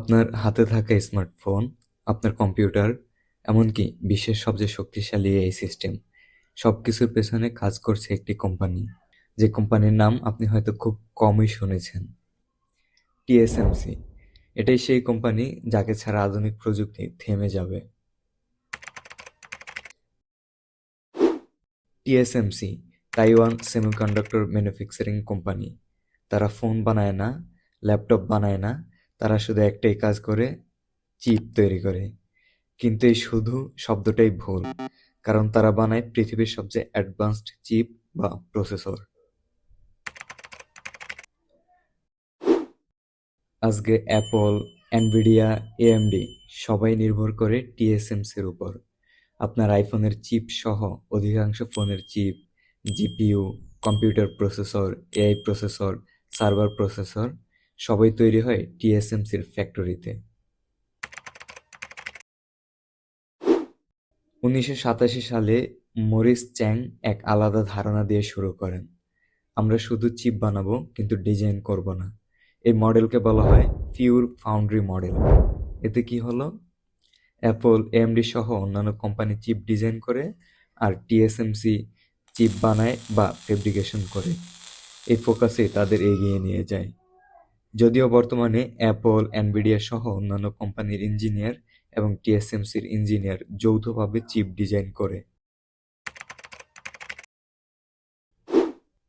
আপনার হাতে থাকা স্মার্টফোন, আপনার কম্পিউটার, এমনকি বিশ্বের সবচেয়ে শক্তিশালী এই সিস্টেম, সবকিছুর পেছনে কাজ করছে একটি কোম্পানি, যে কোম্পানির নাম আপনি হয়তো খুব কমই শুনেছেন। টিএসএমসি। এটাই সেই কোম্পানি যাকে ছাড়া আধুনিক প্রযুক্তি থেমে যাবে। TSMC Taiwan semiconductor manufacturing company. তারা ফোন বানায় না, ল্যাপটপ বানায় না, তারা শুধু একটাই কাজ করে, চিপ তৈরি করে। কিন্তু এই শুধু শব্দটাই ভুল, কারণ তারা বানায় পৃথিবীর সবচেয়ে অ্যাডভান্সড চিপ বা প্রসেসর। আজকে অ্যাপল, এনভিডিয়া, এএমডি সবাই নির্ভর করে টিএসএমসির উপর। আপনার আইফোনের চিপ সহ অধিকাংশ ফোনের chip, GPU, computer processor, AI processor, server processor সবই তৈরি হয় টিএসএমসির ফ্যাক্টরিতে। 1987 সালে মরিস চ্যাং এক আলাদা ধারণা দিয়ে শুরু করেন। আমরা শুধু চিপ বানাবো, কিন্তু ডিজাইন করব না। এই মডেলকে বলা হয় পিওর ফাউন্ড্রি মডেল। এতে কি হলো? অ্যাপল, এএমডি সহ অন্যান্য কোম্পানি চিপ ডিজাইন করে, আর টিএসএমসি চিপ বানায় বা ফেব্রিকেশন করে। এই ফোকাসে তাদের এগিয়ে নিয়ে যায়। যদিও বর্তমানে অ্যাপল, এনভিডিয়া সহ অন্যান্য কোম্পানির ইঞ্জিনিয়ার এবং টিএসএমসির ইঞ্জিনিয়ার যৌথভাবে চিপ ডিজাইন করে।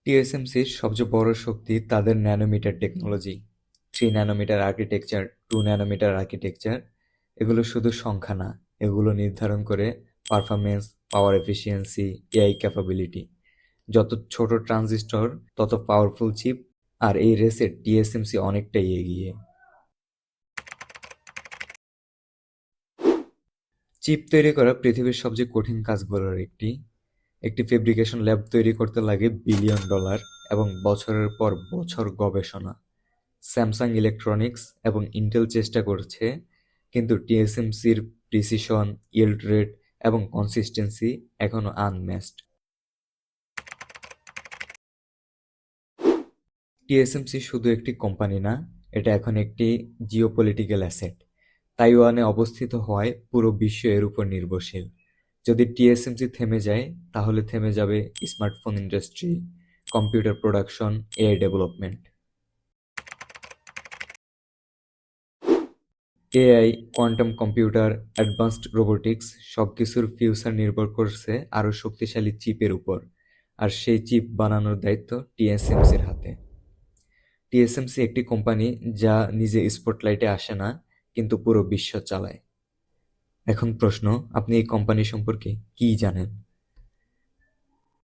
টিএসএমসির সবচেয়ে বড় শক্তি তাদের nanometre technology. 3 nanometre architecture, 2 nanometre architecture. এগুলো শুধু সংখ্যা না, এগুলো নির্ধারণ করে performance, power efficiency, AI capability. যত ছোট ট্রানজিস্টর তত পাওয়ারফুল চিপ, আর এই রেসে টিএসএমসি অনেকটাই এগিয়ে। চিপ তৈরি করা পৃথিবীর সবচেয়ে কঠিন কাজগুলোর একটি। একটি ফেব্রিকেশন ল্যাব তৈরি করতে লাগে বিলিয়ন ডলার এবং বছরের পর বছর গবেষণা। স্যামসাং ইলেকট্রনিক্স এবং ইন্টেল চেষ্টা করছে, কিন্তু টিএসএমসির প্রিসিশন, ইয়েল্ড রেট এবং কনসিস্টেন্সি এখনো আনম্যাচড। টিএসএমসি শুধু একটি কোম্পানি না, এটা এখন একটি জিওপলিটিক্যাল অ্যাসেট। তাইওয়ানে অবস্থিত হওয়ায় পুরো বিশ্ব এর উপর নির্ভরশীল। যদি টিএসএমসি থেমে যায়, তাহলে থেমে যাবে smartphone industry, computer production, AI development. AI, quantum computer, advanced robotics সবকিছুর ফিউচার নির্ভর করছে আরও শক্তিশালী চিপের উপর, আর সেই চিপ বানানোর দায়িত্ব টিএসএমসির হাতে। টিএসএমসি একটি কোম্পানি যা নিজে স্পটলাইটে আসে না, কিন্তু পুরো বিশ্ব চালায়। এখন প্রশ্ন, আপনি এই কোম্পানি সম্পর্কে কি জানেন?